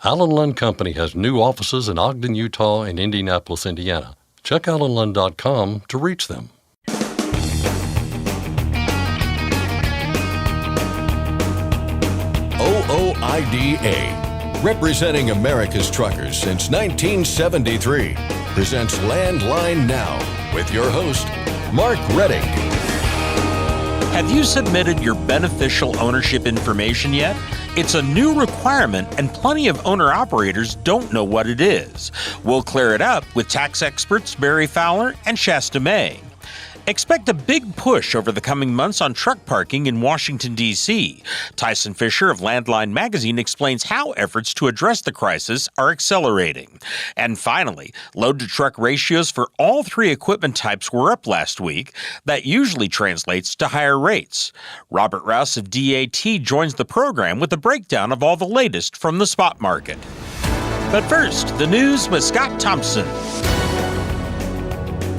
Allen Lund Company has new offices in Ogden, Utah and Indianapolis, Indiana. Check allenlund.com to reach them. OOIDA, representing America's truckers since 1973, presents Landline Now with your host, Mark Reddick. Have you submitted your beneficial ownership information yet? It's a new requirement, and plenty of owner-operators don't know what it is. We'll clear it up with tax experts Barry Fowler and Shasta May. Expect a big push over the coming months on truck parking in Washington, D.C. Tyson Fisher of Landline Magazine explains how efforts to address the crisis are accelerating. And finally, load-to-truck ratios for all three equipment types were up last week. That usually translates to higher rates. Robert Rouse of DAT joins the program with a breakdown of all the latest from the spot market. But first, the news with Scott Thompson.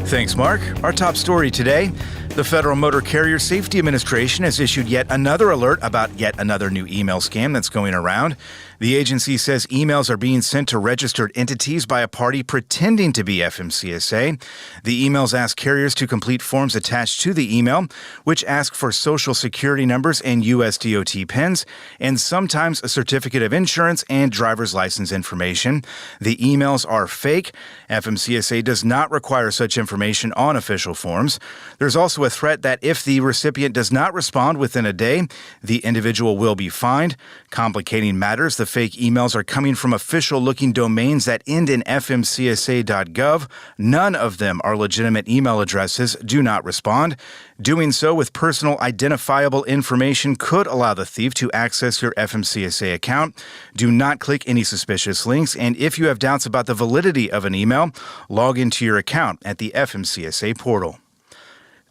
Thanks, Mark. Our top story today, the Federal Motor Carrier Safety Administration has issued yet another alert about yet another new email scam that's going around. The agency says emails are being sent to registered entities by a party pretending to be FMCSA. The emails ask carriers to complete forms attached to the email, which ask for social security numbers and U.S. DOT pins, and sometimes a certificate of insurance and driver's license information. The emails are fake. FMCSA does not require such information on official forms. There's also a threat that if the recipient does not respond within a day, the individual will be fined. Complicating matters, the fake emails are coming from official-looking domains that end in fmcsa.gov. None of them are legitimate email addresses. Do not respond. Doing so with personal identifiable information could allow the thief to access your FMCSA account. Do not click any suspicious links, and if you have doubts about the validity of an email, log into your account at the FMCSA portal.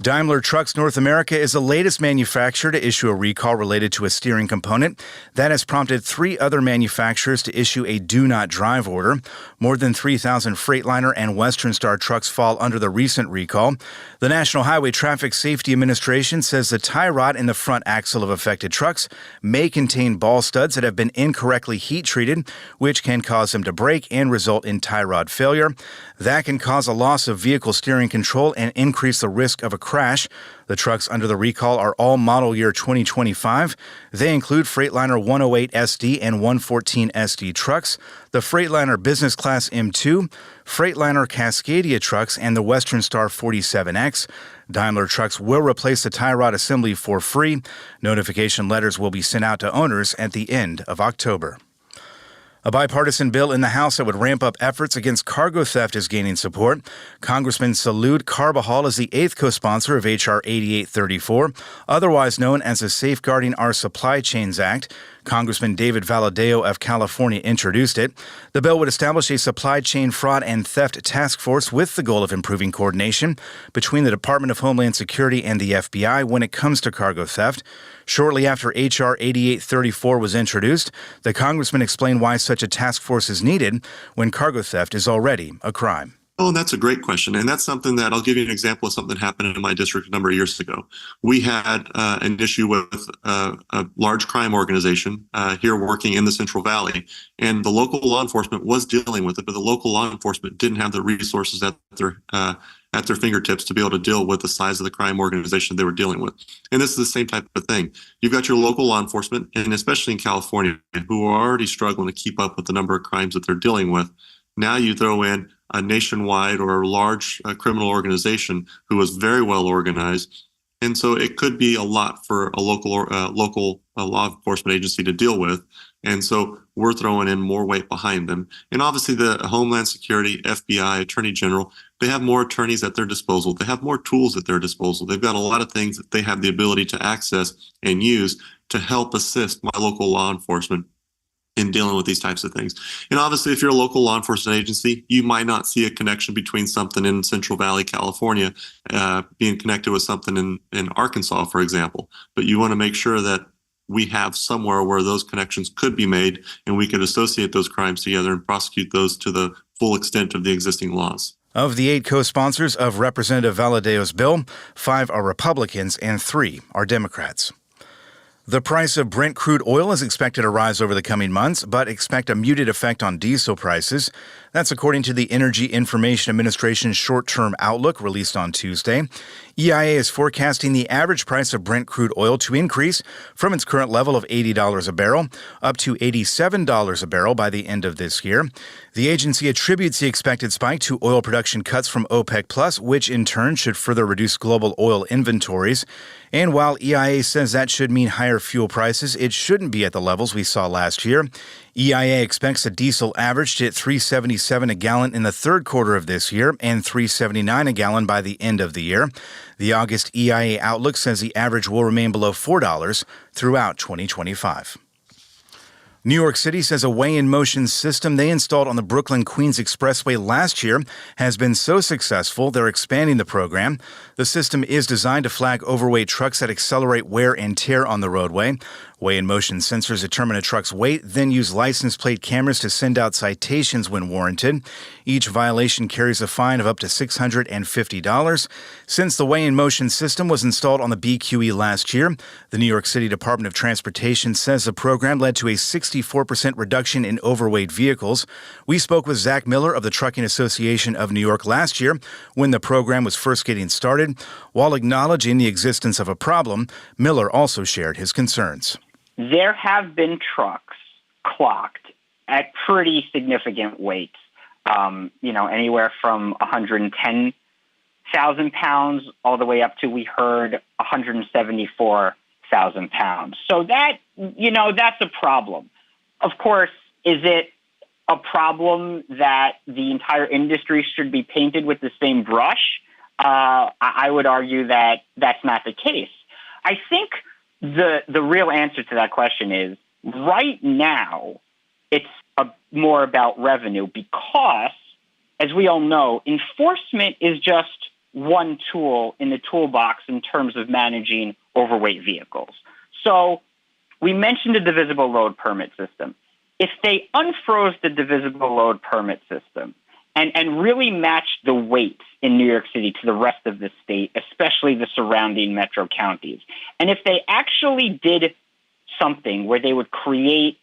Daimler Trucks North America is the latest manufacturer to issue a recall related to a steering component. That has prompted 3 other manufacturers to issue a do not drive order. More than 3,000 Freightliner and Western Star trucks fall under the recent recall. The National Highway Traffic Safety Administration says the tie rod in the front axle of affected trucks may contain ball studs that have been incorrectly heat treated, which can cause them to break and result in tie rod failure. That can cause a loss of vehicle steering control and increase the risk of a crash. The trucks under the recall are all model year 2025. They include Freightliner 108 SD and 114 SD trucks, the Freightliner Business Class M2, Freightliner Cascadia trucks, and the Western Star 47X. Daimler Trucks will replace the tie rod assembly for free. Notification letters will be sent out to owners at the end of October. A bipartisan bill in the House that would ramp up efforts against cargo theft is gaining support. Congressman Salud Carbajal is the 8th co-sponsor of H.R. 8834, otherwise known as the Safeguarding Our Supply Chains Act. Congressman David Valadao of California introduced it. The bill would establish a supply chain fraud and theft task force with the goal of improving coordination between the Department of Homeland Security and the FBI when it comes to cargo theft. Shortly after H.R. 8834 was introduced, the congressman explained why such a task force is needed when cargo theft is already a crime. Oh, that's a great question. And that's something that I'll give you an example of something that happened in my district a number of years ago. We had an issue with a large crime organization here working in the Central Valley, and the local law enforcement was dealing with it, but the local law enforcement didn't have the resources at their fingertips to be able to deal with the size of the crime organization they were dealing with. And this is the same type of thing. You've got your local law enforcement, and especially in California, who are already struggling to keep up with the number of crimes that they're dealing with. Now you throw in a nationwide or a large criminal organization who is very well organized. And so it could be a lot for a local law enforcement agency to deal with. And so we're throwing in more weight behind them. And obviously the Homeland Security, FBI, Attorney General, they have more attorneys at their disposal. They have more tools at their disposal. They've got a lot of things that they have the ability to access and use to help assist my local law enforcement in dealing with these types of things. And obviously, if you're a local law enforcement agency, you might not see a connection between something in Central Valley, California, being connected with something in Arkansas, for example. But you want to make sure that we have somewhere where those connections could be made and we could associate those crimes together and prosecute those to the full extent of the existing laws. Of the 8 co-sponsors of Representative Valadao's bill, 5 are Republicans and 3 are Democrats. The price of Brent crude oil is expected to rise over the coming months, but expect a muted effect on diesel prices. That's according to the Energy Information Administration's short-term outlook released on Tuesday. EIA is forecasting the average price of Brent crude oil to increase from its current level of $80 a barrel up to $87 a barrel by the end of this year. The agency attributes the expected spike to oil production cuts from OPEC+, which in turn should further reduce global oil inventories. And while EIA says that should mean higher fuel prices, it shouldn't be at the levels we saw last year. EIA expects a diesel average to hit $3.77 a gallon in the third quarter of this year and $3.79 a gallon by the end of the year. The August EIA outlook says the average will remain below $4 throughout 2025. New York City says a weigh-in-motion system they installed on the Brooklyn-Queens Expressway last year has been so successful they're expanding the program. The system is designed to flag overweight trucks that accelerate wear and tear on the roadway. Weigh-in-motion sensors determine a truck's weight, then use license plate cameras to send out citations when warranted. Each violation carries a fine of up to $650. Since the weigh-in-motion system was installed on the BQE last year, the New York City Department of Transportation says the program led to a 64% reduction in overweight vehicles. We spoke with Zach Miller of the Trucking Association of New York last year when the program was first getting started. While acknowledging the existence of a problem, Miller also shared his concerns. There have been trucks clocked at pretty significant weights, anywhere from 110,000 pounds all the way up to, we heard, 174,000 pounds. So that's a problem. Of course, is it a problem that the entire industry should be painted with the same brush? I would argue that that's not the case. I think the real answer to that question is right now it's more about revenue because, as we all know, enforcement is just one tool in the toolbox in terms of managing overweight vehicles. So we mentioned the divisible load permit system. If they unfroze the divisible load permit system and really matched the weights in New York City to the rest of the state, especially the surrounding metro counties, and if they actually did something where they would create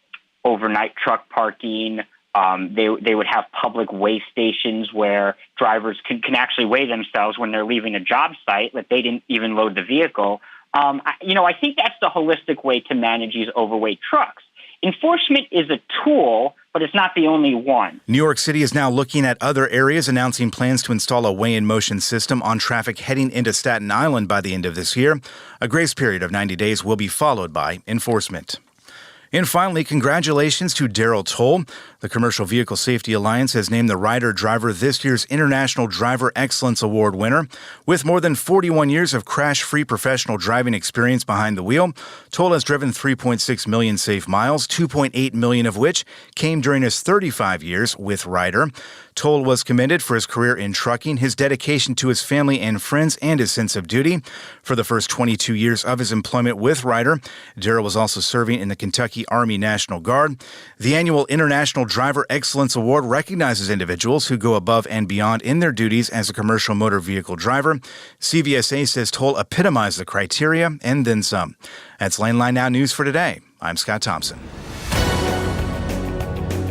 overnight truck parking, they would have public weigh stations where drivers can actually weigh themselves when they're leaving a job site, that they didn't even load the vehicle. I think that's the holistic way to manage these overweight trucks. Enforcement is a tool, but it's not the only one. New York City is now looking at other areas, announcing plans to install a weigh-in-motion system on traffic heading into Staten Island by the end of this year. A grace period of 90 days will be followed by enforcement. And finally, congratulations to Daryl Toll. The Commercial Vehicle Safety Alliance has named the Ryder driver this year's International Driver Excellence Award winner. With more than 41 years of crash-free professional driving experience behind the wheel, Toll has driven 3.6 million safe miles, 2.8 million of which came during his 35 years with Ryder. Toll was commended for his career in trucking, his dedication to his family and friends, and his sense of duty. For the first 22 years of his employment with Ryder, Daryl was also serving in the Kentucky Army National Guard. The annual International Driver Excellence Award recognizes individuals who go above and beyond in their duties as a commercial motor vehicle driver. CVSA says Toll epitomized the criteria and then some. That's Landline Now News for today. I'm Scott Thompson.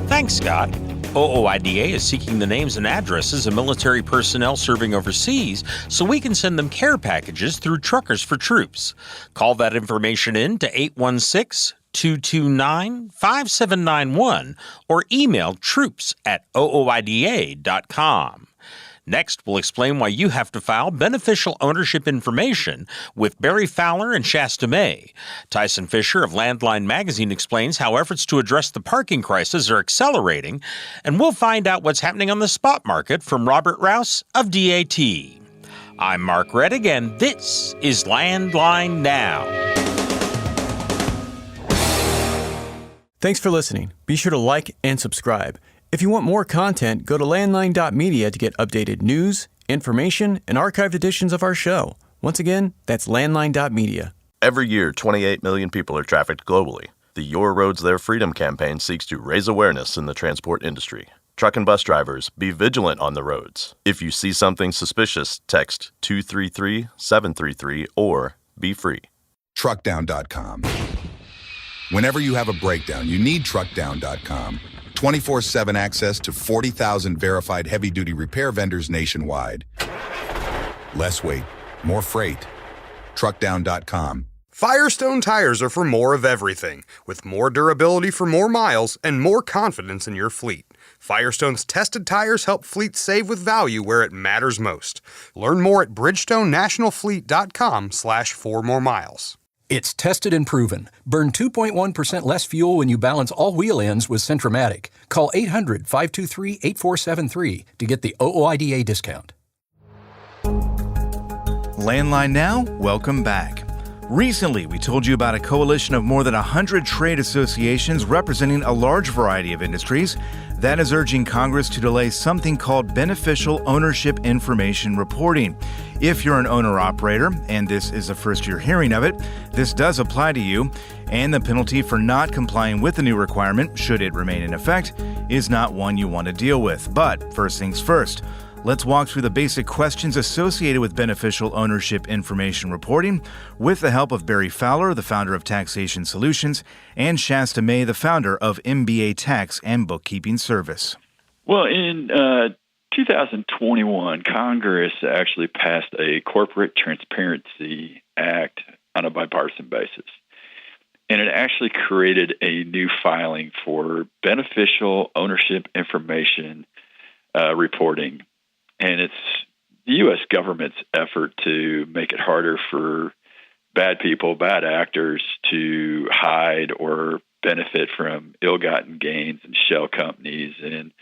Thanks, Scott. OOIDA is seeking the names and addresses of military personnel serving overseas so we can send them care packages through Truckers for Troops. Call that information in to 816-229-5791 or email troops@ooida.com. Next, we'll explain why you have to file beneficial ownership information with Barry Fowler and Shasta May. Tyson Fisher of Landline Magazine explains how efforts to address the parking crisis are accelerating, and we'll find out what's happening on the spot market from Robert Rouse of DAT. I'm Mark Reddick, and this is Landline Now. Thanks for listening. Be sure to like and subscribe. If you want more content, go to landline.media to get updated news, information, and archived editions of our show. Once again, that's landline.media. Every year, 28 million people are trafficked globally. The Your Roads, Their Freedom campaign seeks to raise awareness in the transport industry. Truck and bus drivers, be vigilant on the roads. If you see something suspicious, text 233-733 or be free. Truckdown.com. Whenever you have a breakdown, you need truckdown.com. 24/7 access to 40,000 verified heavy-duty repair vendors nationwide. Less weight, more freight. Truckdown.com. Firestone tires are for more of everything, with more durability for more miles and more confidence in your fleet. Firestone's tested tires help fleets save with value where it matters most. Learn more at bridgestonenationalfleet.com/4moremiles. It's tested and proven. Burn 2.1% less fuel when you balance all wheel ends with Centromatic. Call 800-523-8473 to get the OOIDA discount. Landline Now, welcome back. Recently, we told you about a coalition of more than 100 trade associations representing a large variety of industries that is urging Congress to delay something called beneficial ownership information reporting. If you're an owner-operator, and this is the first you're hearing of it, this does apply to you, and the penalty for not complying with the new requirement, should it remain in effect, is not one you want to deal with. But first things first, let's walk through the basic questions associated with beneficial ownership information reporting with the help of Barry Fowler, the founder of Taxation Solutions, and Shasta May, the founder of MBA Tax and Bookkeeping Service. Well, in 2021, Congress actually passed a Corporate Transparency Act on a bipartisan basis. And it actually created a new filing for beneficial ownership information reporting. And it's the U.S. government's effort to make it harder for bad people, bad actors to hide or benefit from ill-gotten gains and shell companies and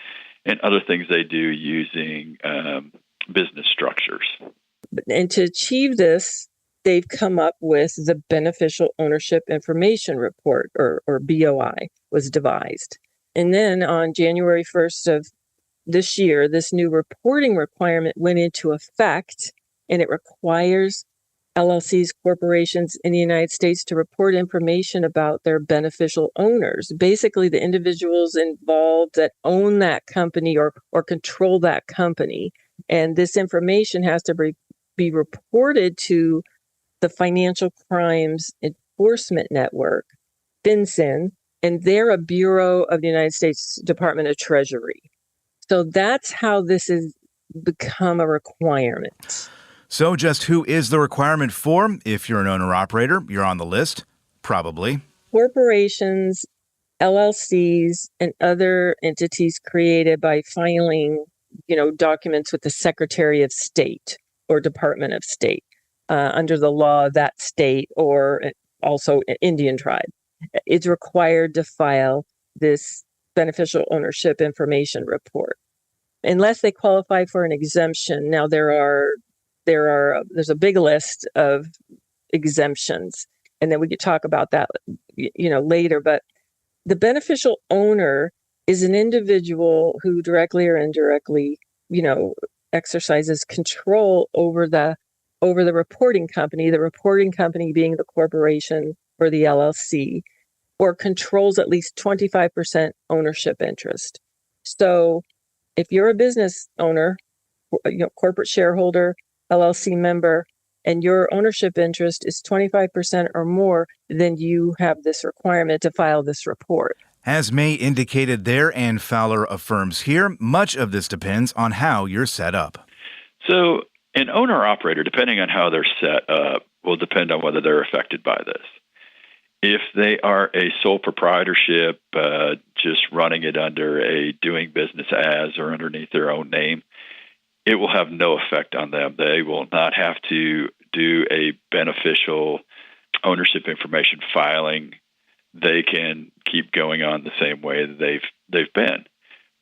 other things they do using business structures. And to achieve this, they've come up with the Beneficial Ownership Information Report, or BOI, was devised. And then on January 1st of this year, this new reporting requirement went into effect, and it requires LLCs, corporations in the United States to report information about their beneficial owners, basically the individuals involved that own that company or control that company. And this information has to be reported to the Financial Crimes Enforcement Network, FinCEN, and they're a bureau of the United States Department of Treasury. So that's how this has become a requirement. So just who is the requirement for? If you're an owner-operator, you're on the list, probably. Corporations, LLCs, and other entities created by filing, documents with the Secretary of State or Department of State under the law of that state, or also an Indian tribe. It's required to file this beneficial ownership information report, unless they qualify for an exemption. Now there's a big list of exemptions, and then we could talk about that, later. But the beneficial owner is an individual who directly or indirectly, exercises control over the reporting company, the reporting company being the corporation or the LLC, or controls at least 25% ownership interest. So if you're a business owner, corporate shareholder, LLC member, and your ownership interest is 25% or more, then you have this requirement to file this report. As May indicated there and Fowler affirms here, much of this depends on how you're set up. So an owner-operator, depending on how they're set up, will depend on whether they're affected by this. If they are a sole proprietorship, just running it under a doing business as or underneath their own name, it will have no effect on them. They will not have to do a beneficial ownership information filing. They can keep going on the same way that they've been.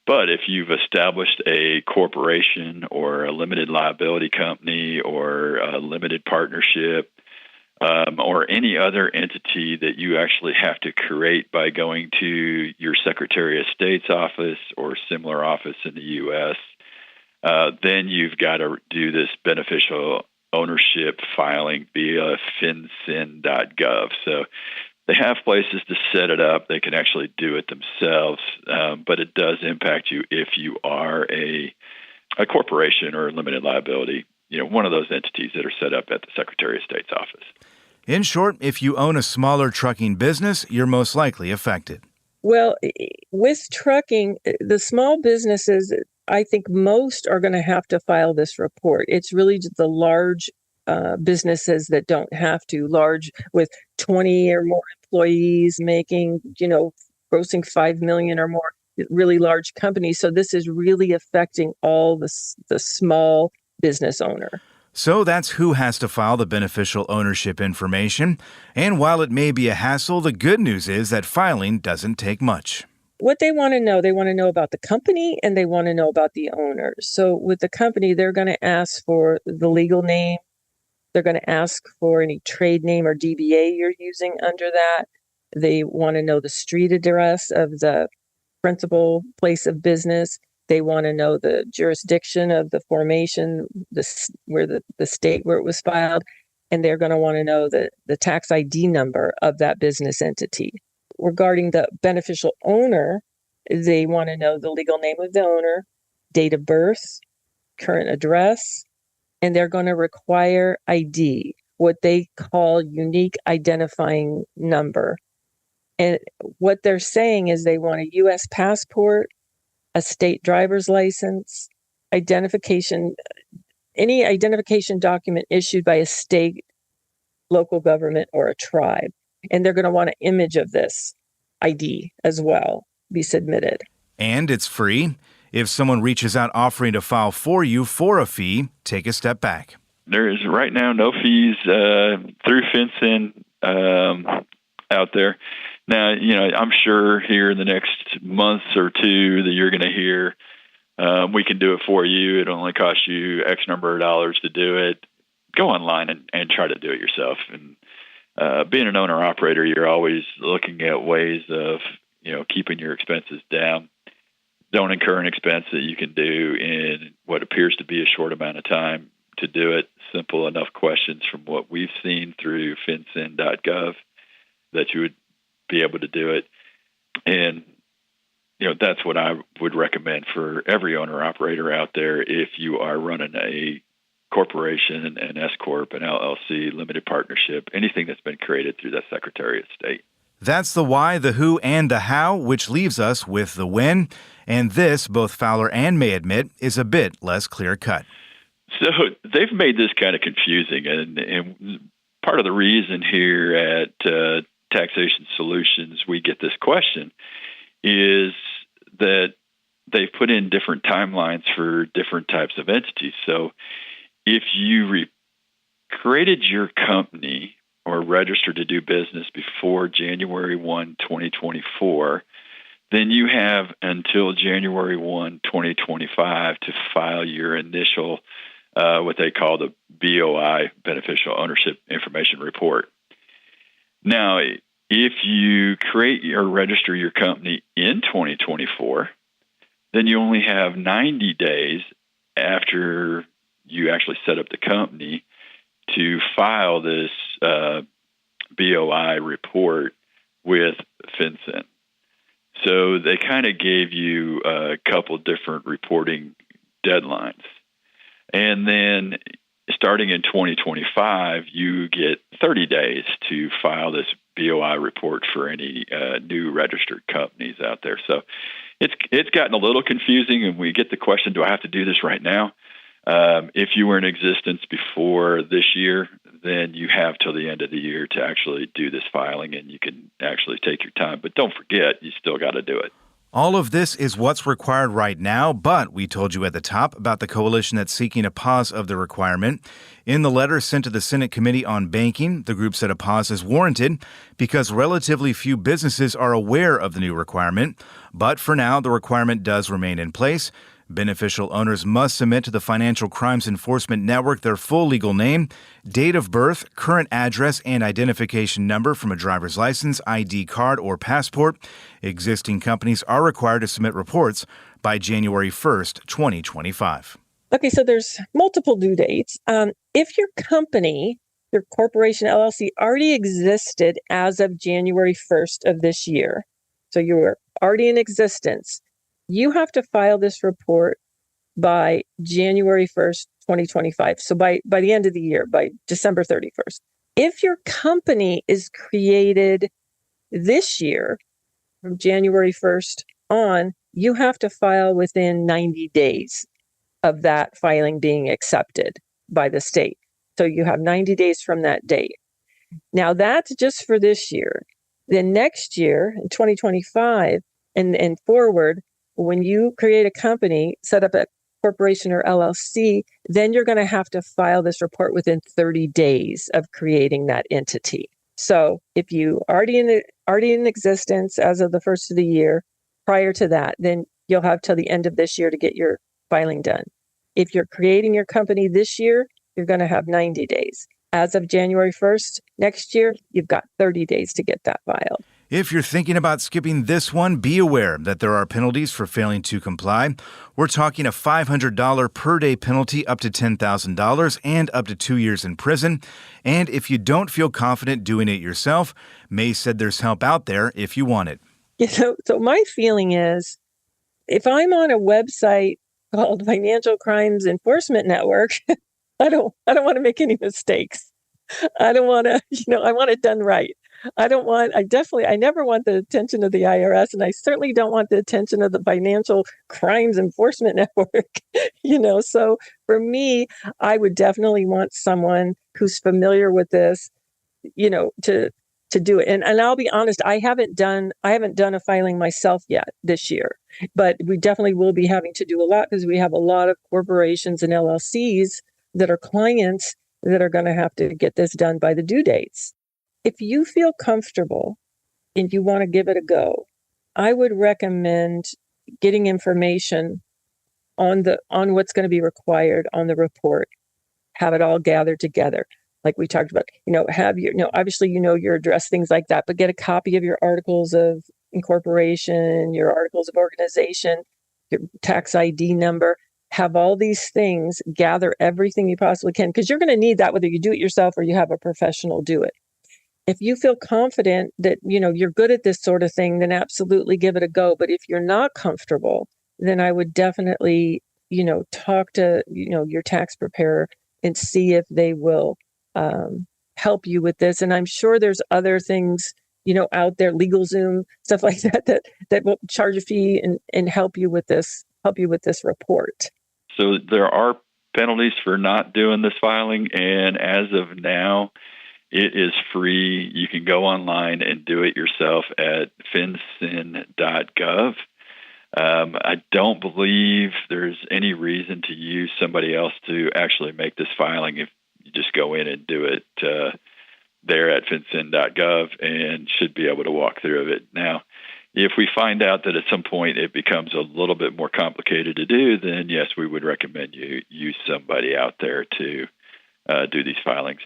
But if you've established a corporation or a limited liability company or a limited partnership, or any other entity that you actually have to create by going to your Secretary of State's office or similar office in the U.S., then you've got to do this beneficial ownership filing via fincen.gov. So they have places to set it up. They can actually do it themselves, but it does impact you if you are a corporation or a limited liability, one of those entities that are set up at the Secretary of State's office. In short, if you own a smaller trucking business, you're most likely affected. Well, with trucking, the small businesses, I think most are going to have to file this report. It's really the large businesses that don't have to, large with 20 or more employees making, grossing 5 million or more, really large companies. So this is really affecting all the small business owner. So that's who has to file the beneficial ownership information. And while it may be a hassle, the good news is that filing doesn't take much. What they want to know about the company, and they want to know about the owner. So with the company, they're going to ask for the legal name. They're going to ask for any trade name or DBA you're using under that. They want to know the street address of the principal place of business. They want to know the jurisdiction of the formation, the state where it was filed, and they're going to want to know the tax ID number of that business entity. Regarding the beneficial owner, they want to know the legal name of the owner, date of birth, current address, and they're going to require ID, what they call unique identifying number. And what they're saying is they want a U.S. passport, a state driver's license, identification, any identification document issued by a state, local government, or a tribe. And they're going to want an image of this ID as well be submitted. And it's free. If someone reaches out offering to file for you for a fee, take a step back. There is right now no fees through FinCEN out there. Now, I'm sure here in the next month or two that you're going to hear, we can do it for you. It only costs you X number of dollars to do it. Go online and try to do it yourself. And being an owner-operator, you're always looking at ways of, keeping your expenses down. Don't incur an expense that you can do in what appears to be a short amount of time to do it. Simple enough questions from what we've seen through fincen.gov that you would be able to do it. And, that's what I would recommend for every owner-operator out there. If you are running a corporation, an S-Corp, an LLC, limited partnership, anything that's been created through the Secretary of State. That's the why, the who, and the how, which leaves us with the when. And this, both Fowler and May admit, is a bit less clear-cut. So they've made this kind of confusing. And part of the reason here at Taxation Solutions we get this question is that they've put in different timelines for different types of entities. So if you created your company or registered to do business before January 1, 2024, then you have until January 1, 2025 to file your initial, what they call the BOI, Beneficial Ownership Information Report. Now, if you create or register your company in 2024, then you only have 90 days after you actually set up the company to file this BOI report with FinCEN. So they kind of gave you a couple different reporting deadlines. And then starting in 2025, you get 30 days to file this BOI report for any new registered companies out there. So it's gotten a little confusing, and we get the question, do I have to do this right now? If you were in existence before this year, then you have till the end of the year to actually do this filing, and you can actually take your time. But don't forget, you still got to do it. All of this is what's required right now, but we told you at the top about the coalition that's seeking a pause of the requirement. In the letter sent to the Senate Committee on Banking, the group said a pause is warranted because relatively few businesses are aware of the new requirement. But for now, the requirement does remain in place. Beneficial owners must submit to the Financial Crimes Enforcement Network their full legal name, date of birth, current address, and identification number from a driver's license, ID card, or passport. Existing companies are required to submit reports by January 1st, 2025. Okay, so there's multiple due dates. If your company, your corporation, LLC, already existed as of January 1st of this year, so you were already in existence, you have to file this report by January 1st, 2025. So by the end of the year, by December 31st. If your company is created this year, from January 1st on, you have to file within 90 days of that filing being accepted by the state. So you have 90 days from that date. Now that's just for this year. Then next year, in 2025 and forward, when you create a company, set up a corporation or LLC, then you're going to have to file this report within 30 days of creating that entity. So if you already in existence as of the first of the year, prior to that, then you'll have till the end of this year to get your filing done. If you're creating your company this year, you're going to have 90 days. As of January 1st next year, you've got 30 days to get that filed. If you're thinking about skipping this one, be aware that there are penalties for failing to comply. We're talking a $500 per day penalty up to $10,000 and up to 2 years in prison. And if you don't feel confident doing it yourself, May said there's help out there if you want it. So my feeling is, if I'm on a website called Financial Crimes Enforcement Network, I don't want to make any mistakes. I don't want to, I want it done right. I never want the attention of the IRS, and I certainly don't want the attention of the Financial Crimes Enforcement Network, So for me, I would definitely want someone who's familiar with this, to do it. And I'll be honest, I haven't done a filing myself yet this year, but we definitely will be having to do a lot because we have a lot of corporations and LLCs that are clients that are going to have to get this done by the due dates. If you feel comfortable and you want to give it a go, I would recommend getting information on what's going to be required on the report. Have it all gathered together. Like we talked about, obviously, your address, things like that, but get a copy of your articles of incorporation, your articles of organization, your tax ID number, have all these things, gather everything you possibly can, because you're going to need that whether you do it yourself or you have a professional do it. If you feel confident that, you're good at this sort of thing, then absolutely give it a go. But if you're not comfortable, then I would definitely, talk to, your tax preparer and see if they will help you with this. And I'm sure there's other things, out there, LegalZoom, stuff like that will charge a fee and help you with this report. So there are penalties for not doing this filing. And as of now, it is free. You can go online and do it yourself at fincin.gov. I don't believe there's any reason to use somebody else to actually make this filing if you just go in and do it there at fincin.gov and should be able to walk through it. Now, if we find out that at some point it becomes a little bit more complicated to do, then yes, we would recommend you use somebody out there to do these filings.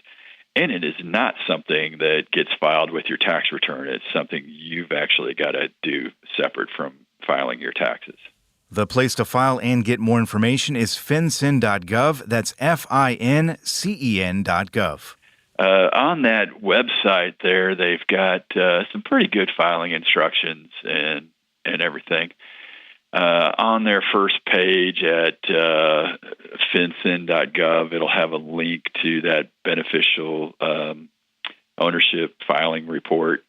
And it is not something that gets filed with your tax return. It's something you've actually got to do separate from filing your taxes. The place to file and get more information is fincin.gov. That's FINCEN.gov. On that website there, they've got some pretty good filing instructions and everything. On their first page at fincin.gov, it'll have a link to that beneficial ownership filing report.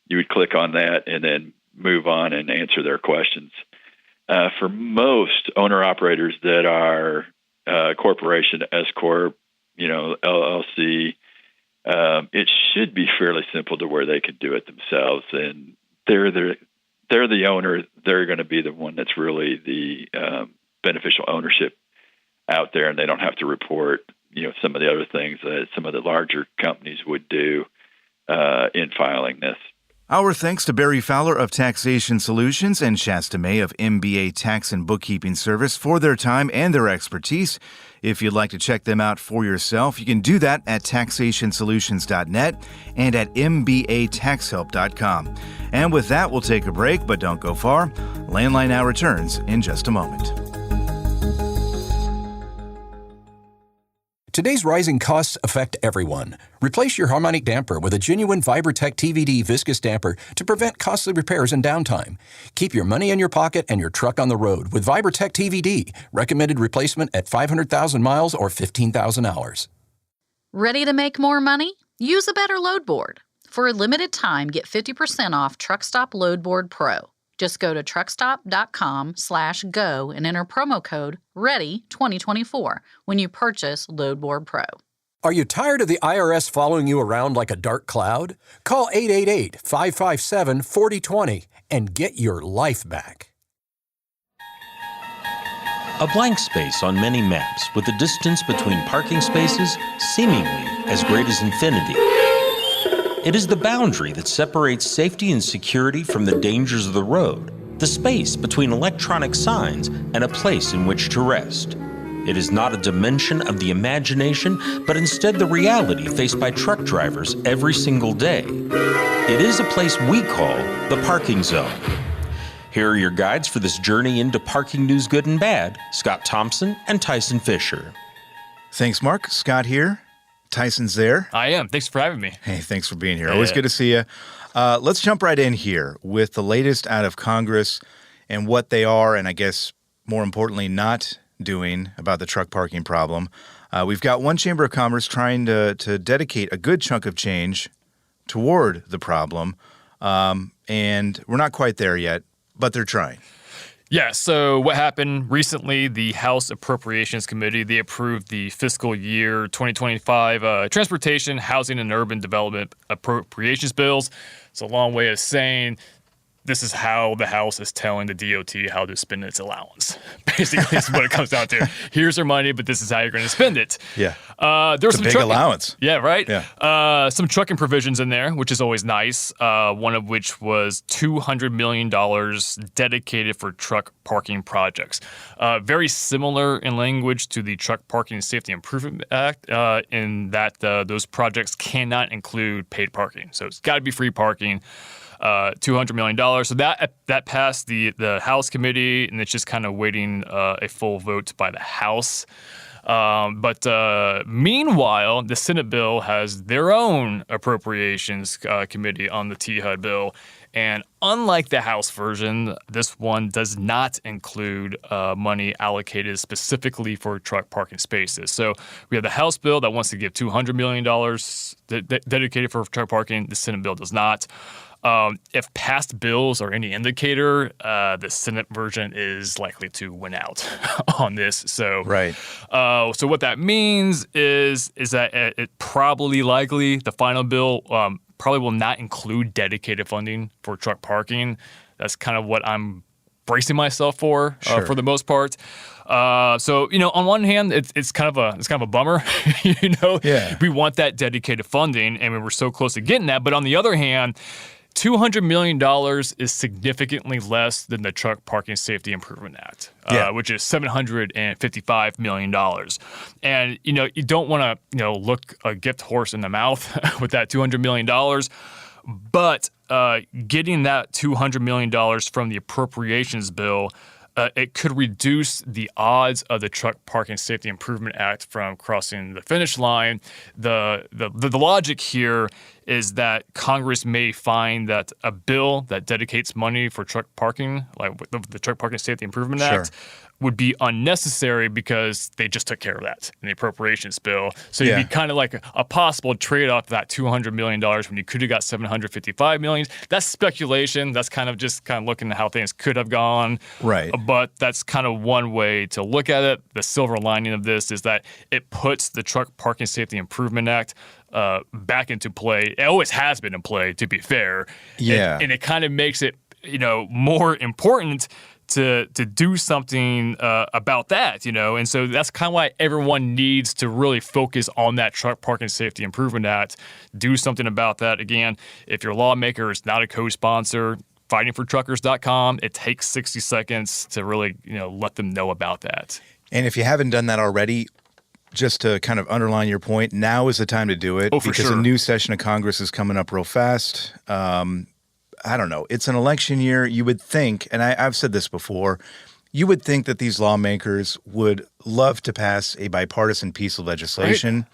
You would click on that and then move on and answer their questions. For most owner-operators that are corporation, S-Corp, LLC, it should be fairly simple to where they can do it themselves. And they're the owner. They're going to be the one that's really the beneficial ownership out there, and they don't have to report, some of the other things that some of the larger companies would do in filing this. Our thanks to Barry Fowler of Taxation Solutions and Shasta May of MBA Tax and Bookkeeping Service for their time and their expertise. If you'd like to check them out for yourself, you can do that at taxationsolutions.net and at mbataxhelp.com. And with that, we'll take a break, but don't go far. Landline Now returns in just a moment. Today's rising costs affect everyone. Replace your harmonic damper with a genuine Vibertech TVD viscous damper to prevent costly repairs and downtime. Keep your money in your pocket and your truck on the road with Vibertech TVD. Recommended replacement at 500,000 miles or 15,000 hours. Ready to make more money? Use a better load board. For a limited time, get 50% off TruckStop Load Board Pro. Just go to truckstop.com/go and enter promo code READY2024 when you purchase Load Board Pro. Are you tired of the IRS following you around like a dark cloud? Call 888-557-4020 and get your life back. A blank space on many maps with the distance between parking spaces seemingly as great as infinity. It is the boundary that separates safety and security from the dangers of the road, the space between electronic signs and a place in which to rest. It is not a dimension of the imagination, but instead the reality faced by truck drivers every single day. It is a place we call the parking zone. Here are your guides for this journey into parking news, good and bad, Scott Thompson and Tyson Fisher. Thanks, Mark. Scott here. Tyson's there. I am. Thanks for having me. Hey, thanks for being here. Always good to see you. Let's jump right in here with the latest out of Congress and what they are, and I guess more importantly, not doing about the truck parking problem. We've got one Chamber of Commerce trying to dedicate a good chunk of change toward the problem, and we're not quite there yet. But they're trying. Yeah, so what happened recently, the House Appropriations Committee, they approved the fiscal year 2025 Transportation, Housing, and Urban Development Appropriations Bills. It's a long way of saying this is how the House is telling the DOT how to spend its allowance. Basically, is what it comes down to. Here's your money, but this is how you're going to spend it. Yeah. There's some big allowance. Yeah, right? Yeah. Some trucking provisions in there, which is always nice. One of which was $200 million dedicated for truck parking projects. Very similar in language to the Truck Parking and Safety Improvement Act in that those projects cannot include paid parking. So it's got to be free parking. $200 million. So that passed the House committee, and it's just kind of waiting a full vote by the House. But meanwhile, the Senate bill has their own appropriations committee on the THUD bill. And unlike the House version, this one does not include money allocated specifically for truck parking spaces. So we have the House bill that wants to give $200 million dedicated for truck parking. The Senate bill does not. If past bills are any indicator, the Senate version is likely to win out on this. So, right. So what that means is that it probably likely the final bill probably will not include dedicated funding for truck parking. That's kind of what I'm bracing myself for the most part. So on one hand, it's kind of a bummer. We want that dedicated funding, and we were so close to getting that. But on the other hand, $200 million is significantly less than the Truck Parking Safety Improvement Act, which is $755 million. And, you don't want to, look a gift horse in the mouth with that $200 million. But getting that $200 million from the appropriations bill, it could reduce the odds of the Truck Parking Safety Improvement Act from crossing the finish line. The logic here is that Congress may find that a bill that dedicates money for truck parking, like the Truck Parking Safety Improvement Act, would be unnecessary because they just took care of that in the appropriations bill. So you'd be kind of like a possible trade-off to that $200 million when you could have got $755 million. That's speculation. That's kind of looking at how things could have gone. Right. But that's kind of one way to look at it. The silver lining of this is that it puts the Truck Parking Safety Improvement Act back into play. It always has been in play, to be fair. Yeah. And it kind of makes it, more important to do something about that, and so that's kind of why everyone needs to really focus on that Truck Parking Safety Improvement Act, do something about that. Again, if your lawmaker is not a co-sponsor, fightingfortruckers.com, it takes 60 seconds to really, let them know about that. And if you haven't done that already, just to kind of underline your point, now is the time to do it because a new session of Congress is coming up real fast. I don't know. It's an election year. You would think, and I've said this before, you would think that these lawmakers would love to pass a bipartisan piece of legislation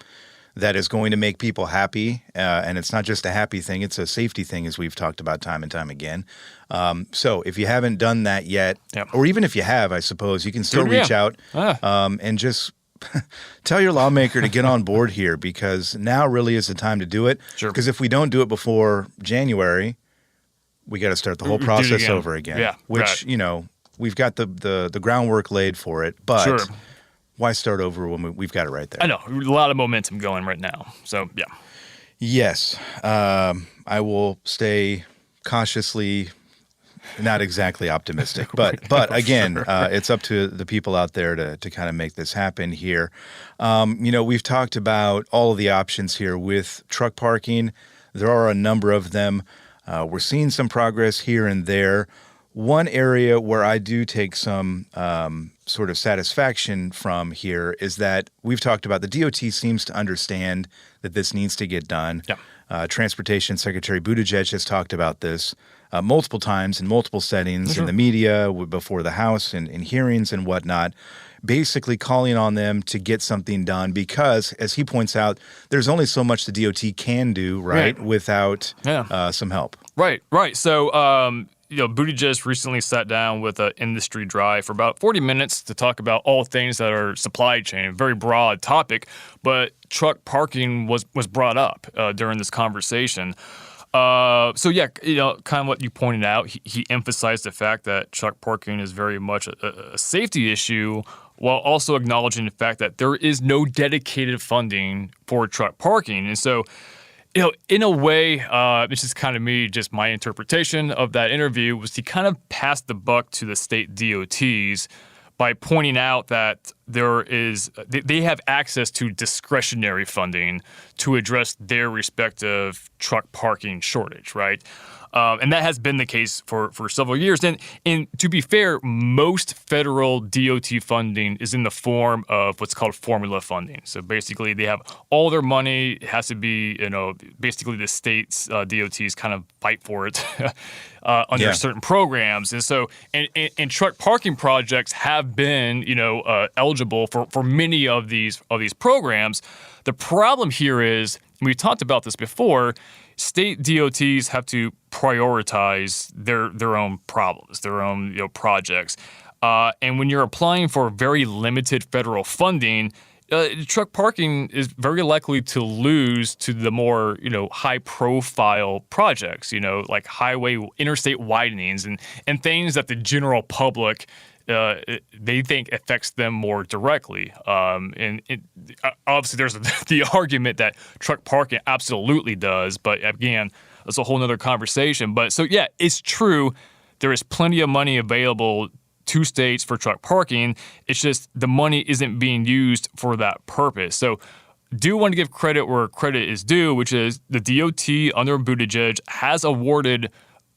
that is going to make people happy. And it's not just a happy thing. It's a safety thing, as we've talked about time and time again. So if you haven't done that yet, or even if you have, I suppose, you can still reach out and just tell your lawmaker to get on board here, because now really is the time to do it. Sure. Because if we don't do it before January, we got to start the whole process over again. Yeah, which, right. We've got the groundwork laid for it, but Sure. why start over when we've got it right there? I know. A lot of momentum going right now. So, yeah. Yes. I will stay cautiously not exactly optimistic, but again, it's up to the people out there to kind of make this happen here. We've talked about all of the options here with truck parking. There are a number of them. We're seeing some progress here and there. One area where I do take some sort of satisfaction from here is that we've talked about the DOT seems to understand that this needs to get done. Yeah. Transportation Secretary Buttigieg has talked about this multiple times in multiple settings in the media, before the House, in hearings and whatnot, basically calling on them to get something done because, as he points out, there's only so much the DOT can do, right. without some help. Right. So, Buttigieg recently sat down with an industry drive for about 40 minutes to talk about all things that are supply chain, a very broad topic, but truck parking was brought up during this conversation. Kind of what you pointed out, he emphasized the fact that truck parking is very much a safety issue, while also acknowledging the fact that there is no dedicated funding for truck parking. And so, in a way, this is kind of just my interpretation of that interview, was he kind of passed the buck to the state DOTs by pointing out that they have access to discretionary funding to address their respective truck parking shortage, right? And that has been the case for several years. And to be fair, most federal DOT funding is in the form of what's called formula funding. So basically, they have all their money. It has to be, basically the state's DOTs kind of fight for it under certain programs. And so, and truck parking projects have been, eligible for many of these programs. The problem here is, and we talked about this before, state DOTs have to prioritize their own problems, their own projects. And when you're applying for very limited federal funding, truck parking is very likely to lose to the more high-profile projects, like highway, interstate widenings, and things that the general public they think affects them more directly. Obviously, there's the argument that truck parking absolutely does, but again, that's a whole nother conversation. But so, yeah, it's true. There is plenty of money available to states for truck parking. It's just the money isn't being used for that purpose. So do want to give credit where credit is due, which is the DOT under Buttigieg has awarded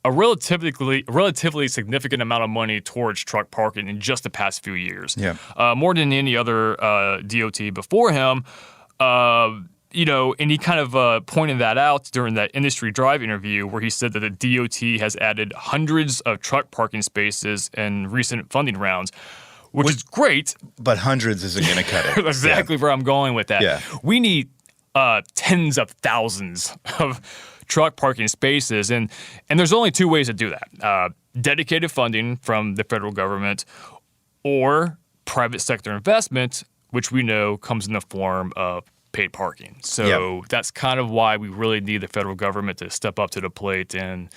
a relatively significant amount of money towards truck parking in just the past few years. Yeah. More than any other DOT before him. And he kind of pointed that out during that industry drive interview where he said that the DOT has added hundreds of truck parking spaces in recent funding rounds, which is great. But hundreds isn't going to cut it. Exactly where I'm going with that. Yeah. We need tens of thousands of truck parking spaces, and there's only two ways to do that: dedicated funding from the federal government, or private sector investment, which we know comes in the form of paid parking. So that's kind of why we really need the federal government to step up to the plate and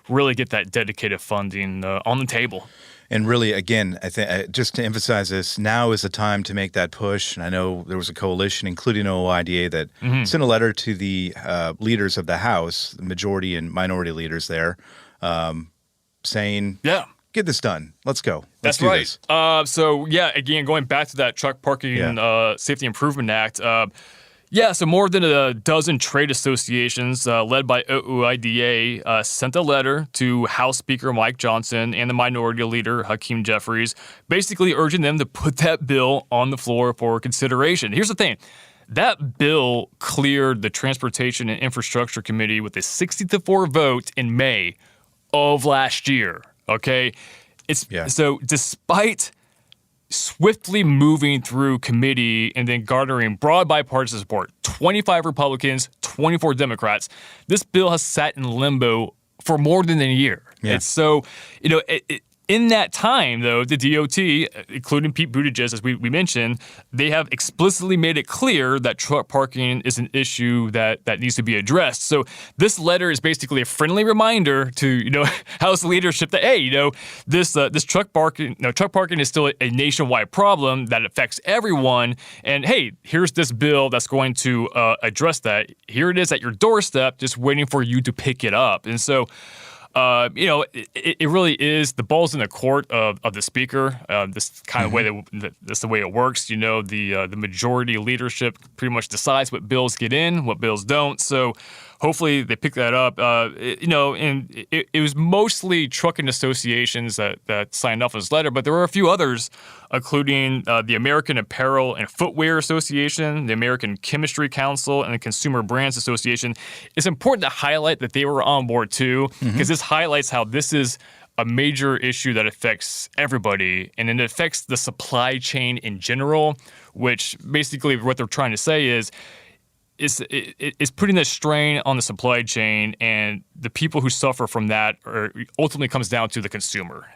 really get that dedicated funding on the table. And really, again, I think just to emphasize this, now is the time to make that push. And I know there was a coalition, including OIDA, that sent a letter to the leaders of the House, the majority and minority leaders there, saying, get this done. Let's go. Let's do this. Again, going back to that truck parking Safety Improvement Act, so more than a dozen trade associations led by OIDA sent a letter to House Speaker Mike Johnson and the Minority Leader Hakeem Jeffries, basically urging them to put that bill on the floor for consideration. Here's the thing. That bill cleared the Transportation and Infrastructure Committee with a 60-4 vote in May of last year, okay? So despite swiftly moving through committee and then garnering broad bipartisan support, 25 Republicans, 24 Democrats, this bill has sat in limbo for more than a year. Yeah. It's so, In that time, though, the DOT, including Pete Buttigieg, as we mentioned, they have explicitly made it clear that truck parking is an issue that needs to be addressed. So this letter is basically a friendly reminder to House leadership that this truck parking is still a nationwide problem that affects everyone. And hey, here's this bill that's going to address that. Here it is at your doorstep, just waiting for you to pick it up. And so. It really is the ball's in the court of the speaker. This kind of way that's the way it works. The majority leadership pretty much decides what bills get in, what bills don't. So hopefully they pick that up. And it was mostly trucking associations that signed off on this letter, but there were a few others, including the American Apparel and Footwear Association, the American Chemistry Council, and the Consumer Brands Association. It's important to highlight that they were on board too, because this highlights how this is a major issue that affects everybody, and it affects the supply chain in general, which basically what they're trying to say is putting a strain on the supply chain, and the people who suffer from that ultimately comes down to the consumer.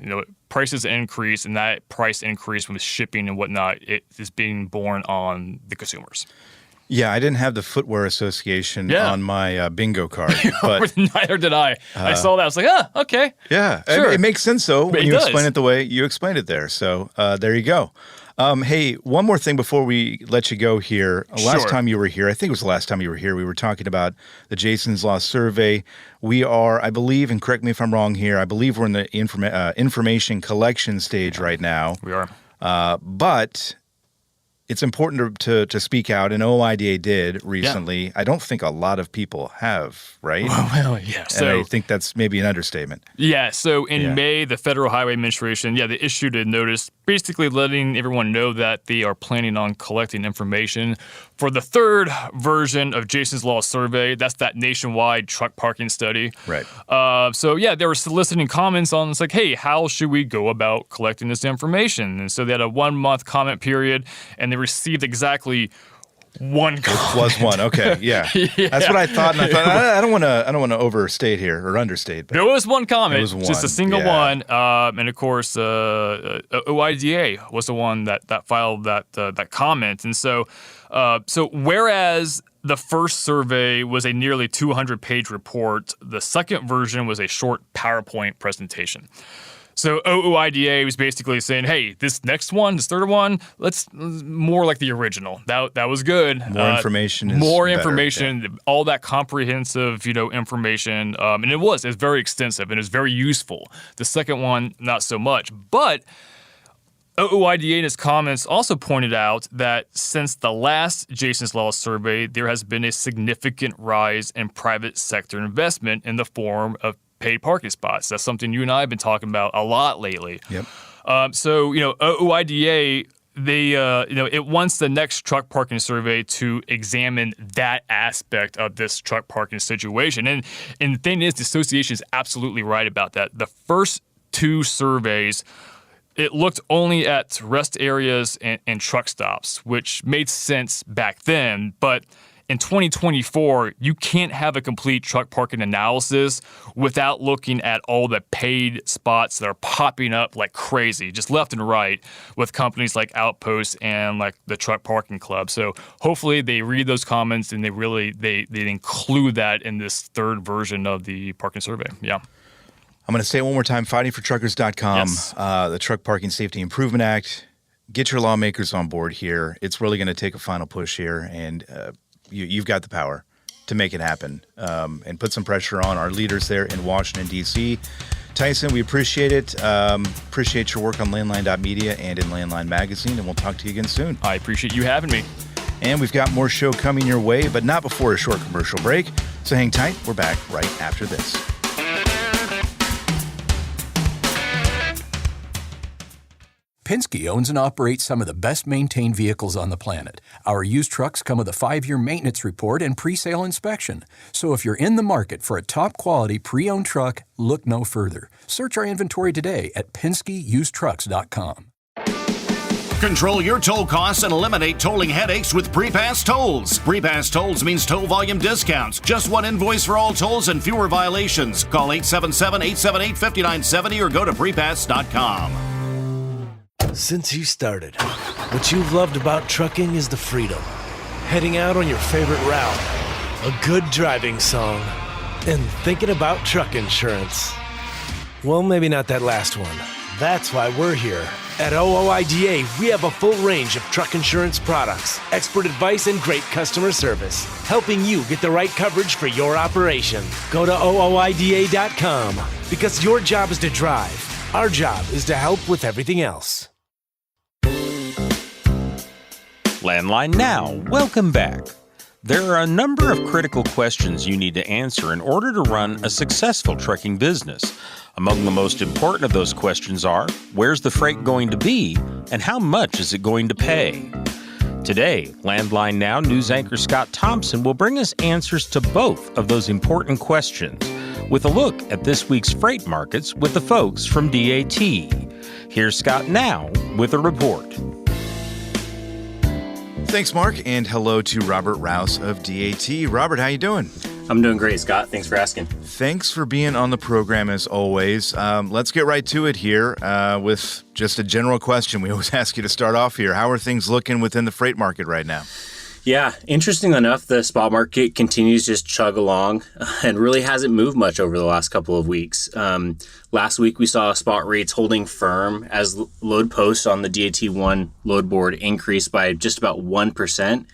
Prices increase, and that price increase with shipping and whatnot, it is being borne on the consumers. Yeah, I didn't have the Footwear Association on my bingo card. But neither did I. I saw that. I was like, okay. Yeah, sure. It makes sense, though, when you explain it the way you explained it there. So there you go. Hey, one more thing before we let you go here. Last time you were here, I think it was the last time you were here, we were talking about the Jason's Law survey. We are, I believe, and correct me if I'm wrong here, I believe we're in the information collection stage right now. We are. But it's important to speak out, and OIDA did recently. Yeah. I don't think a lot of people have, right? Well, yeah. And So I think that's maybe an understatement. Yeah. So in May, the Federal Highway Administration, they issued a notice basically letting everyone know that they are planning on collecting information for the third version of Jason's Law survey. That's that nationwide truck parking study. Right. They were soliciting comments on, it's like, hey, how should we go about collecting this information? And so they had a 1-month comment period, and they received exactly one comment. Plus one. Okay, yeah. That's what I thought, and I thought I don't want to overstate here or understate. But there was one comment, it was one. just a single one, and of course, OIDA was the one that filed that comment, and so whereas the first survey was a nearly 200-page report, the second version was a short PowerPoint presentation. So OOIDA was basically saying, hey, this next one, this third one, let's more like the original. That was good. More information is more better. Information, all that comprehensive, information. And it's very extensive and it's very useful. The second one, not so much. But OOIDA in its comments also pointed out that since the last Jason's Law survey, there has been a significant rise in private sector investment in the form of paid parking spots. That's something you and I have been talking about a lot lately. Yep. OOIDA, it wants the next truck parking survey to examine that aspect of this truck parking situation. And the thing is, the association is absolutely right about that. The first two surveys, it looked only at rest areas and truck stops, which made sense back then. But in 2024, you can't have a complete truck parking analysis without looking at all the paid spots that are popping up like crazy, just left and right, with companies like Outpost and like the Truck Parking Club. So hopefully they read those comments and they include that in this third version of the parking survey. Yeah. I'm going to say it one more time, fightingfortruckers.com, Yes. The Truck Parking Safety Improvement Act. Get your lawmakers on board here. It's really going to take a final push here, and you've got the power to make it happen, and put some pressure on our leaders there in Washington, D.C. Tyson, we appreciate it. Appreciate your work on Landline.media and in Landline Magazine, and we'll talk to you again soon. I appreciate you having me. And we've got more show coming your way, but not before a short commercial break. So hang tight. We're back right after this. Penske owns and operates some of the best-maintained vehicles on the planet. Our used trucks come with a 5-year maintenance report and pre-sale inspection. So if you're in the market for a top-quality pre-owned truck, look no further. Search our inventory today at PenskeUsedTrucks.com. Control your toll costs and eliminate tolling headaches with Prepass Tolls. Prepass Tolls means toll volume discounts. Just one invoice for all tolls and fewer violations. Call 877-878-5970 or go to prepass.com. Since you started, what you've loved about trucking is the freedom. Heading out on your favorite route, a good driving song, and thinking about truck insurance. Well, maybe not that last one. That's why we're here. At OOIDA, we have a full range of truck insurance products, expert advice, and great customer service, helping you get the right coverage for your operation. Go to OOIDA.com, because your job is to drive. Our job is to help with everything else. Landline Now, welcome back. There are a number of critical questions you need to answer in order to run a successful trucking business. Among the most important of those questions are, where's the freight going to be, and how much is it going to pay? Today, Landline Now news anchor Scott Thompson will bring us answers to both of those important questions, with a look at this week's freight markets with the folks from DAT. Here's Scott now with a report. Thanks, Mark, and hello to Robert Rouse of DAT. Robert, how you doing? I'm doing great, Scott. Thanks for asking. Thanks for being on the program, as always. Let's get right to it here with just a general question. We always ask you to start off here. How are things looking within the freight market right now? Yeah, interesting enough, the spot market continues to just chug along and really hasn't moved much over the last couple of weeks. Last week, we saw spot rates holding firm as load posts on the DAT1 load board increased by just about 1%.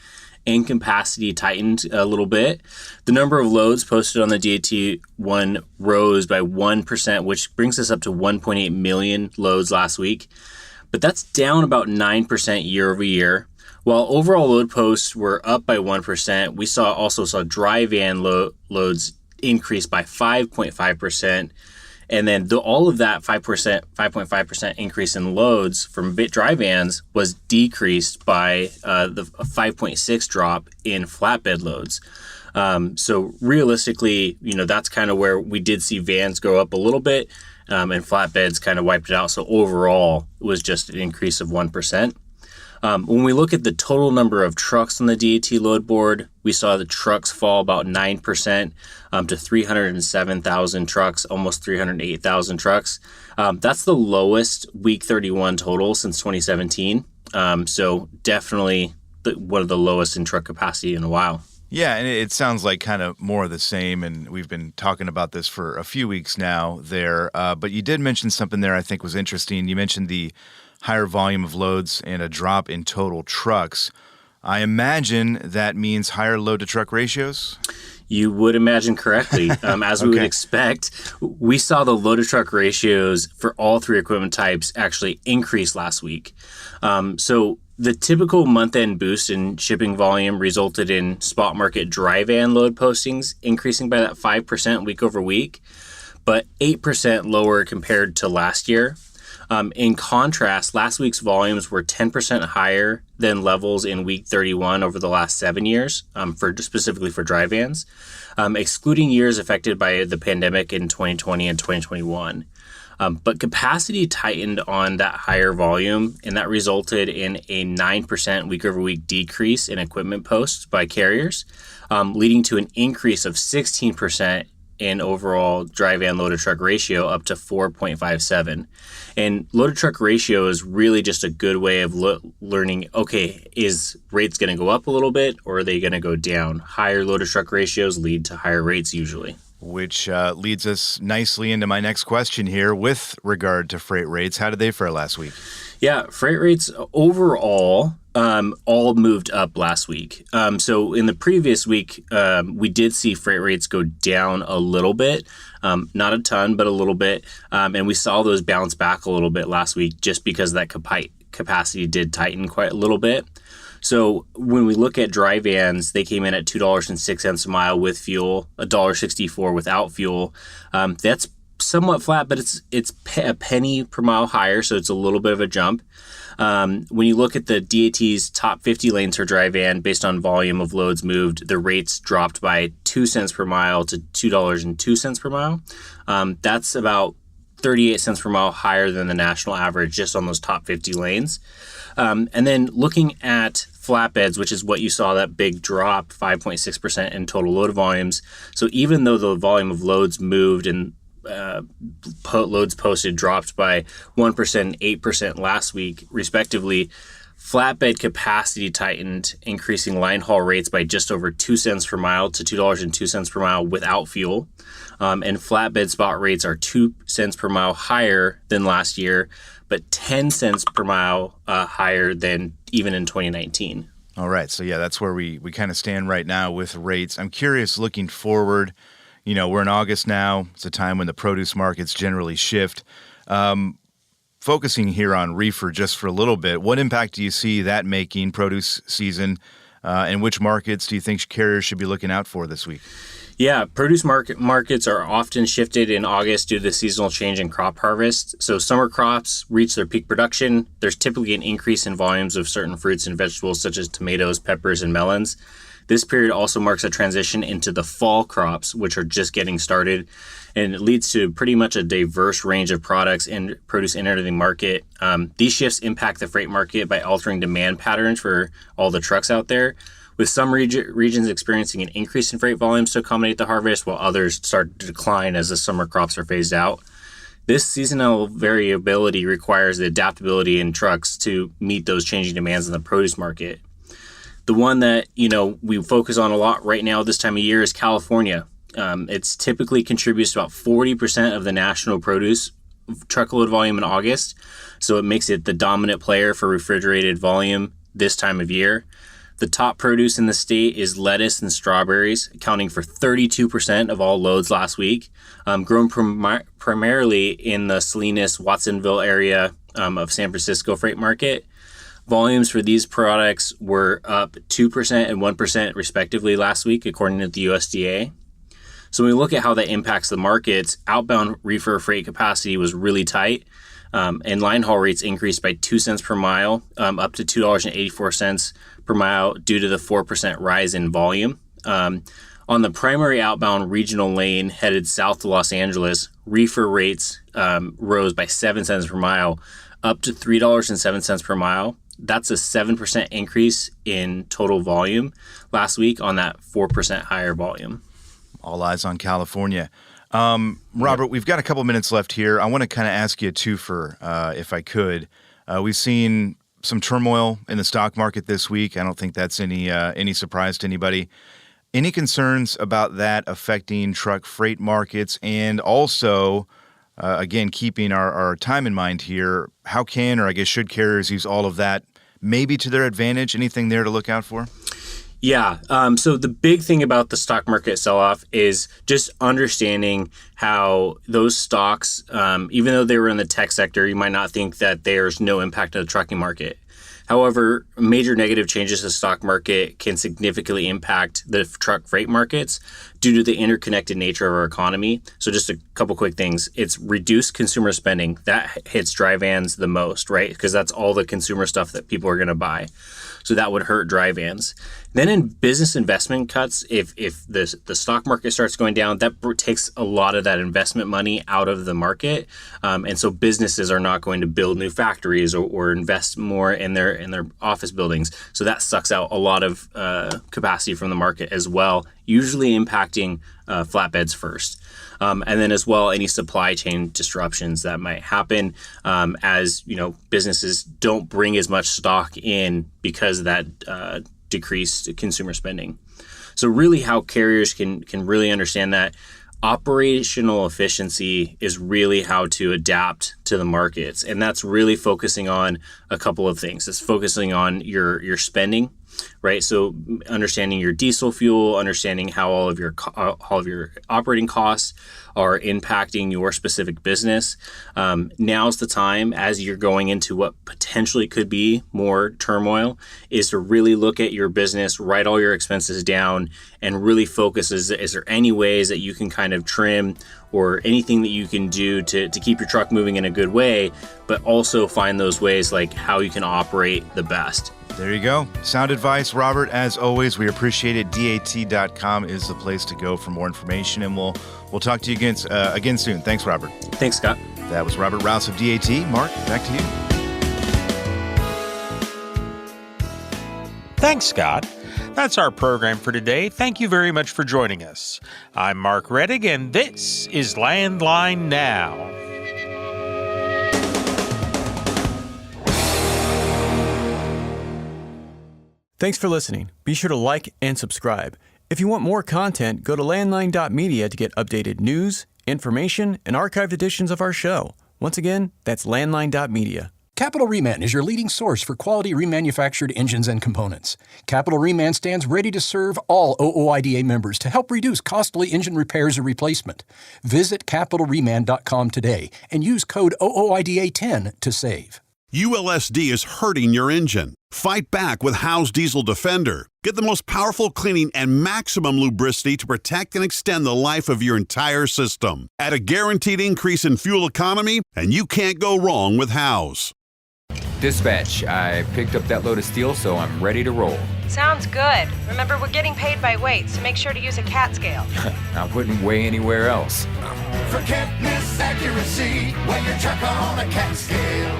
And capacity tightened a little bit. The number of loads posted on the DAT1 rose by 1%, which brings us up to 1.8 million loads last week. But that's down about 9% year over year. While overall load posts were up by 1%, we also saw dry van loads increase by 5.5%. And then all of that 5.5% increase in loads from dry vans was decreased by the 5.6 drop in flatbed loads. So realistically, that's kind of where we did see vans go up a little bit and flatbeds kind of wiped it out. So overall, it was just an increase of 1%. When we look at the total number of trucks on the DAT load board, we saw the trucks fall about 9% to 307,000 trucks, almost 308,000 trucks. That's the lowest week 31 total since 2017. So definitely one of the lowest in truck capacity in a while. Yeah, and it sounds like kind of more of the same, and we've been talking about this for a few weeks now there. But you did mention something there I think was interesting. You mentioned the higher volume of loads and a drop in total trucks. I imagine that means higher load-to-truck ratios? You would imagine correctly. As we would expect, we saw the load-to-truck ratios for all three equipment types actually increase last week. So the typical month-end boost in shipping volume resulted in spot market dry van load postings increasing by that 5% week over week, but 8% lower compared to last year. In contrast, last week's volumes were 10% higher than levels in week 31 over the last 7 years, specifically for dry vans, excluding years affected by the pandemic in 2020 and 2021. But capacity tightened on that higher volume, and that resulted in a 9% week-over-week decrease in equipment posts by carriers, leading to an increase of 16% in overall dry van load-to-truck ratio up to 4.57. And load-to-truck ratio is really just a good way of learning, okay, is rates going to go up a little bit or are they going to go down? Higher load-to-truck ratios lead to higher rates usually. Which leads us nicely into my next question here with regard to freight rates. How did they fare last week? Yeah, freight rates overall all moved up last week. So in the previous week, we did see freight rates go down a little bit, not a ton, but a little bit. And we saw those bounce back a little bit last week just because that capacity did tighten quite a little bit. So when we look at dry vans, they came in at $2.06 a mile with fuel, $1.64 without fuel. That's somewhat flat, but it's a penny per mile higher, so it's a little bit of a jump. When you look at the DAT's top 50 lanes for dry van based on volume of loads moved, the rates dropped by 2 cents per mile to $2.02 per mile. That's about 38 cents per mile higher than the national average just on those top 50 lanes. And then looking at flatbeds, which is what you saw, that big drop, 5.6% in total load volumes. So even though the volume of loads moved and loads posted dropped by 1% and 8% last week, respectively, flatbed capacity tightened, increasing line haul rates by just over 2 cents per mile to $2.02 per mile without fuel. And flatbed spot rates are 2 cents per mile higher than last year, but 10 cents per mile higher than even in 2019. All right. So, yeah, that's where we kind of stand right now with rates. I'm curious, looking forward, we're in August now. It's a time when the produce markets generally shift. Focusing here on reefer just for a little bit, what impact do you see that making produce season, and which markets do you think carriers should be looking out for this week? Yeah, produce markets are often shifted in August due to the seasonal change in crop harvest. So summer crops reach their peak production. There's typically an increase in volumes of certain fruits and vegetables such as tomatoes, peppers, and melons. This period also marks a transition into the fall crops, which are just getting started, and it leads to pretty much a diverse range of products and produce entering the market. These shifts impact the freight market by altering demand patterns for all the trucks out there, with some regions experiencing an increase in freight volumes to accommodate the harvest, while others start to decline as the summer crops are phased out. This seasonal variability requires the adaptability in trucks to meet those changing demands in the produce market. The one that, we focus on a lot right now this time of year is California. It's typically contributes to about 40% of the national produce truckload volume in August, so it makes it the dominant player for refrigerated volume this time of year. The top produce in the state is lettuce and strawberries, accounting for 32% of all loads last week, grown primarily in the Salinas, Watsonville area of San Francisco freight market. Volumes for these products were up 2% and 1% respectively last week, according to the USDA. So when we look at how that impacts the markets, outbound reefer freight capacity was really tight, and line haul rates increased by 2 cents per mile, up to $2.84 per mile due to the 4% rise in volume. On the primary outbound regional lane headed south to Los Angeles, reefer rates rose by 7 cents per mile, up to $3.07 per mile. That's a 7% increase in total volume last week on that 4% higher volume. All eyes on California. Robert, we've got a couple minutes left here. I want to kind of ask you a twofer, if I could. We've seen some turmoil in the stock market this week. I don't think that's any surprise to anybody. Any concerns about that affecting truck freight markets? And also, again, keeping our time in mind here, how can, or I guess should, carriers use all of that maybe to their advantage? Anything there to look out for? Yeah. So the big thing about the stock market sell-off is just understanding how those stocks, even though they were in the tech sector, you might not think that there's no impact on the trucking market. However, major negative changes to the stock market can significantly impact the truck freight markets due to the interconnected nature of our economy. So just a couple quick things. It's reduced consumer spending. That hits dry vans the most, right? Because that's all the consumer stuff that people are going to buy. So that would hurt dry vans. Then in business investment cuts, if the stock market starts going down, that takes a lot of that investment money out of the market. And so businesses are not going to build new factories or invest more in their office buildings. So that sucks out a lot of capacity from the market as well, usually impacting flatbeds first. And then as well, any supply chain disruptions that might happen as businesses don't bring as much stock in because of that decreased consumer spending. So really how carriers can really understand that operational efficiency is really how to adapt to the markets. And that's really focusing on a couple of things. It's focusing on your spending, right? So understanding your diesel fuel, understanding how all of your operating costs are impacting your specific business. Now's the time, as you're going into what potentially could be more turmoil, is to really look at your business, write all your expenses down, and really focus. Is there any ways that you can kind of trim or anything that you can do to keep your truck moving in a good way, but also find those ways like how you can operate the best. There you go. Sound advice, Robert. As always, we appreciate it. DAT.com is the place to go for more information, and we'll talk to you again soon. Thanks, Robert. Thanks, Scott. That was Robert Rouse of DAT. Mark, back to you. Thanks, Scott. That's our program for today. Thank you very much for joining us. I'm Mark Rettig, and this is Landline Now. Thanks for listening. Be sure to like and subscribe. If you want more content, go to landline.media to get updated news, information, and archived editions of our show. Once again, that's landline.media. Capital Reman is your leading source for quality remanufactured engines and components. Capital Reman stands ready to serve all OOIDA members to help reduce costly engine repairs or replacement. Visit capitalreman.com today and use code OOIDA10 to save. ULSD is hurting your engine. Fight back with Howe's Diesel Defender. Get the most powerful cleaning and maximum lubricity to protect and extend the life of your entire system. At a guaranteed increase in fuel economy, and you can't go wrong with Howe's. Dispatch, I picked up that load of steel, so I'm ready to roll. Sounds good. Remember, we're getting paid by weight, so make sure to use a CAT scale. I wouldn't weigh anywhere else. Forget misaccuracy when you're truck on a CAT scale.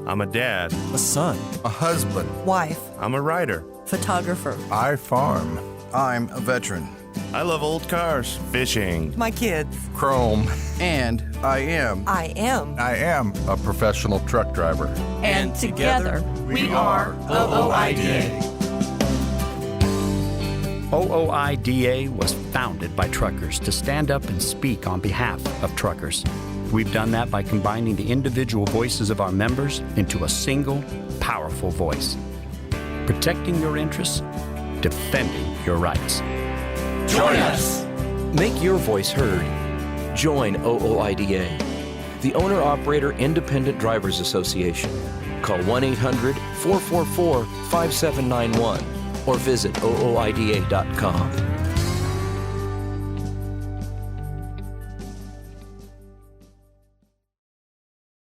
I'm a dad, a son, a husband, wife. I'm a writer, photographer. I farm. I'm a veteran. I love old cars, fishing, my kids, chrome, and I am a professional truck driver. And together we are OOIDA. OOIDA was founded by truckers to stand up and speak on behalf of truckers. We've done that by combining the individual voices of our members into a single, powerful voice. Protecting your interests, defending your rights. Join us! Make your voice heard. Join OOIDA, the Owner-Operator Independent Drivers Association. Call 1-800-444-5791 or visit OOIDA.com.